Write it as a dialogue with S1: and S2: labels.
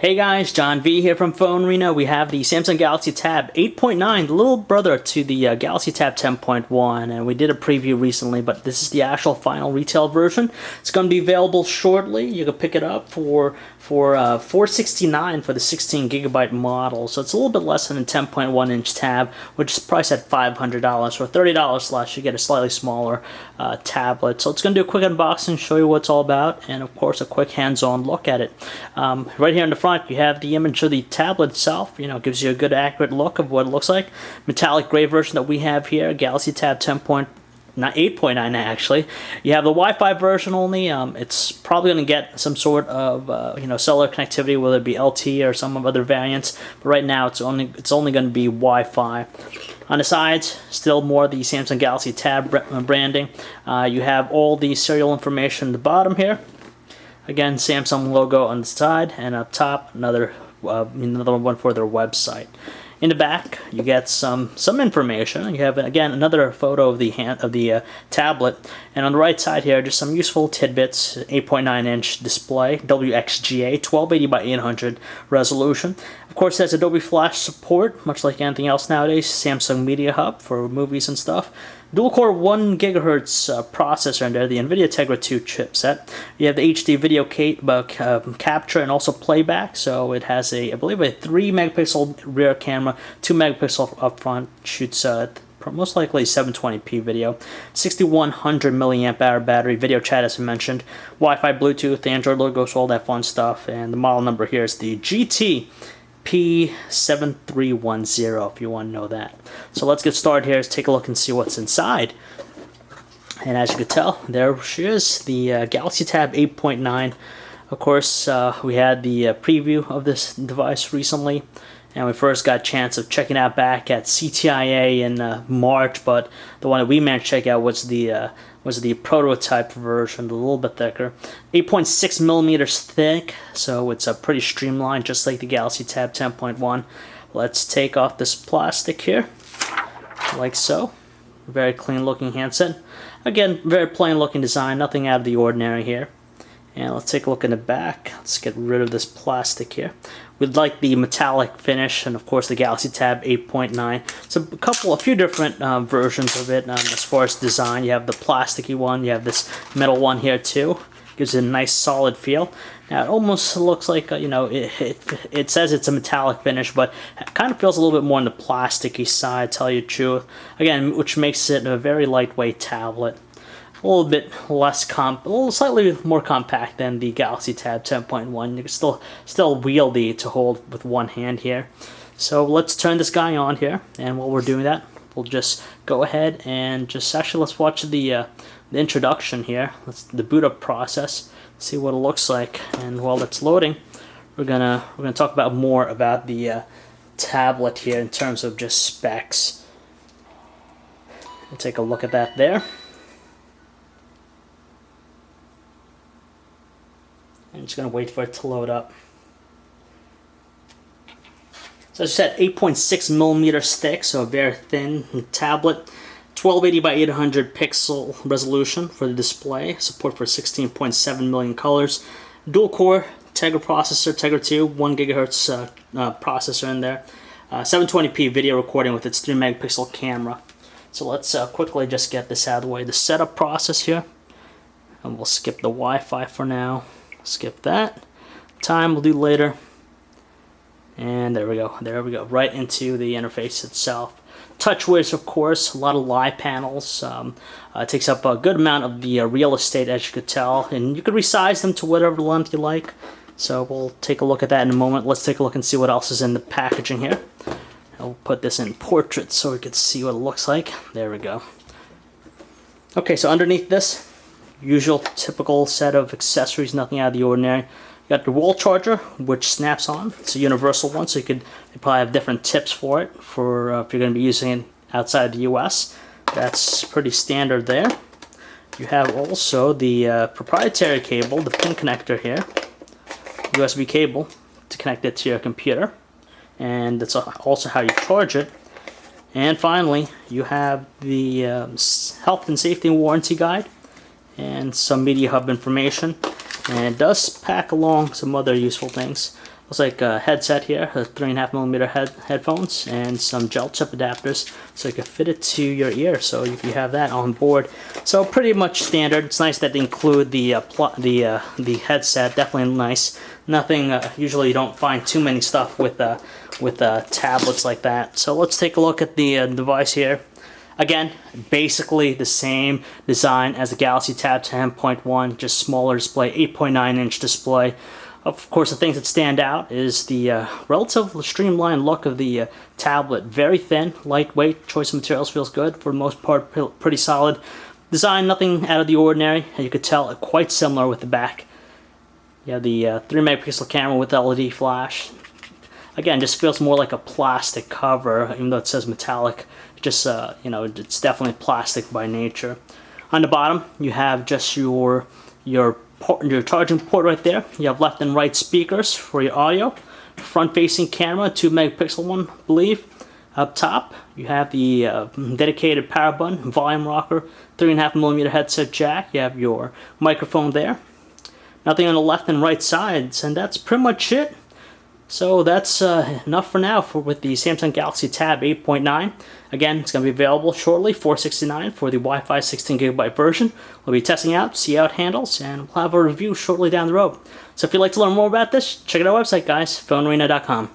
S1: Hey guys, John V here from PhoneArena. We have the Samsung Galaxy Tab 8.9, the little brother to the Galaxy Tab 10.1, and we did a preview recently, but this is the actual final retail version. It's going to be available shortly. You can pick it up for $469 for the 16GB model, so it's a little bit less than a 10.1-inch tab, which is priced at $500. For $30 less, you get a slightly smaller tablet. So it's going to do a quick unboxing, show you what it's all about, and of course a quick hands-on look at it. Right here in the front, you have the image of the tablet itself. You know, it gives you a good accurate look of what it looks like. Metallic gray version that we have here, Galaxy Tab 8.9 actually. You have the Wi-Fi version only. It's probably going to get some sort of cellular connectivity, whether it be LTE or some of other variants. But right now, it's only going to be Wi-Fi. On the sides, still more the Samsung Galaxy Tab branding. You have all the serial information at the bottom here. Again, Samsung logo on the side, and up top, another one for their website. In the back, you get some information. You have again another photo of the tablet, and on the right side here, just some useful tidbits. 8.9-inch display, WXGA, 1280 by 800 resolution. Of course, it has Adobe Flash support, much like anything else nowadays. Samsung Media Hub for movies and stuff. Dual-core 1 GHz processor in there, the NVIDIA Tegra 2 chipset. You have the HD video capture and also playback, so it has I believe a 3 megapixel rear camera, 2 megapixel up front, shoots most likely 720p video, 6100 milliamp hour battery, video chat as I mentioned, Wi-Fi, Bluetooth, the Android logo, so all that fun stuff, and the model number here is the GT P7310 if you want to know that. So let's get started here. Let's take a look and see what's inside. And as you can tell, there she is, the Galaxy Tab 8.9. Of course, we had the preview of this device recently, and we first got a chance of checking out back at CTIA in March, but the one that we managed to check out was the prototype version, a little bit thicker. 8.6 millimeters thick, so it's pretty streamlined, just like the Galaxy Tab 10.1. Let's take off this plastic here, like so. Very clean looking handset. Again, very plain looking design, nothing out of the ordinary here. And let's take a look in the back. Let's get rid of this plastic here. We'd like the metallic finish, and of course the Galaxy Tab 8.9. So a few different versions of it as far as design. You have the plasticky one, you have this metal one here too. Gives it a nice solid feel. Now it almost looks like it says it's a metallic finish, but it kind of feels a little bit more on the plasticky side, tell you the truth. Again, which makes it a very lightweight tablet. A little bit slightly more compact than the Galaxy Tab 10.1. You can still wieldy to hold with one hand here. So let's turn this guy on here, and while we're doing that, we'll just go ahead and let's watch the introduction here. The boot up process. See what it looks like, and while it's loading, we're gonna talk about more about the tablet here in terms of just specs. We'll take a look at that there. I'm just going to wait for it to load up. So as I said, 8.6 millimeters thick, so a very thin tablet. 1280 by 800 pixel resolution for the display. Support for 16.7 million colors. Dual core Tegra processor, Tegra 2, 1 GHz processor in there. 720p video recording with its 3 megapixel camera. So let's quickly just get this out of the way. The setup process here. And we'll skip the Wi-Fi for now. Skip that. Time we'll do later. And there we go. Right into the interface itself. TouchWiz, of course, a lot of live panels. It takes up a good amount of the real estate, as you could tell. And you could resize them to whatever length you like. So we'll take a look at that in a moment. Let's take a look and see what else is in the packaging here. I'll put this in portrait so we can see what it looks like. There we go. Okay, so underneath this, usual typical set of accessories, nothing out of the ordinary. You got the wall charger, which snaps on. It's a universal one, so you probably have different tips for it if you're going to be using it outside the US. That's pretty standard there. You have also the proprietary cable, the pin connector here, USB cable to connect it to your computer, and that's also how you charge it. And finally, you have the health and safety warranty guide and some Media Hub information, and it does pack along some other useful things Looks like a headset here, a 3.5mm headphones, and some gel tip adapters, so you can fit it to your ear. So you have that on board. So pretty much standard. It's nice that they include the headset. Definitely nice. Nothing. Usually you don't find too many stuff with tablets like that. So let's take a look at the device here. Again, basically the same design as the Galaxy Tab 10.1, just smaller display, 8.9-inch display. Of course, the things that stand out is the relatively streamlined look of the tablet. Very thin, lightweight, choice of materials feels good. For the most part, pretty solid. Design, nothing out of the ordinary. And you could tell quite similar with the back. You have the 3-megapixel camera with LED flash. Again, just feels more like a plastic cover, even though it says metallic. Just, you know, it's definitely plastic by nature. On the bottom, you have just your charging port right there. You have left and right speakers for your audio. Front-facing camera, 2-megapixel one, I believe. Up top, you have the dedicated power button, volume rocker, 3.5mm headset jack. You have your microphone there. Nothing on the left and right sides, and that's pretty much it. So that's enough for now with the Samsung Galaxy Tab 8.9. Again, it's going to be available shortly, $469 for the Wi-Fi 16GB version. We'll be testing out, see how it handles, and we'll have a review shortly down the road. So if you'd like to learn more about this, check out our website, guys, PhoneArena.com.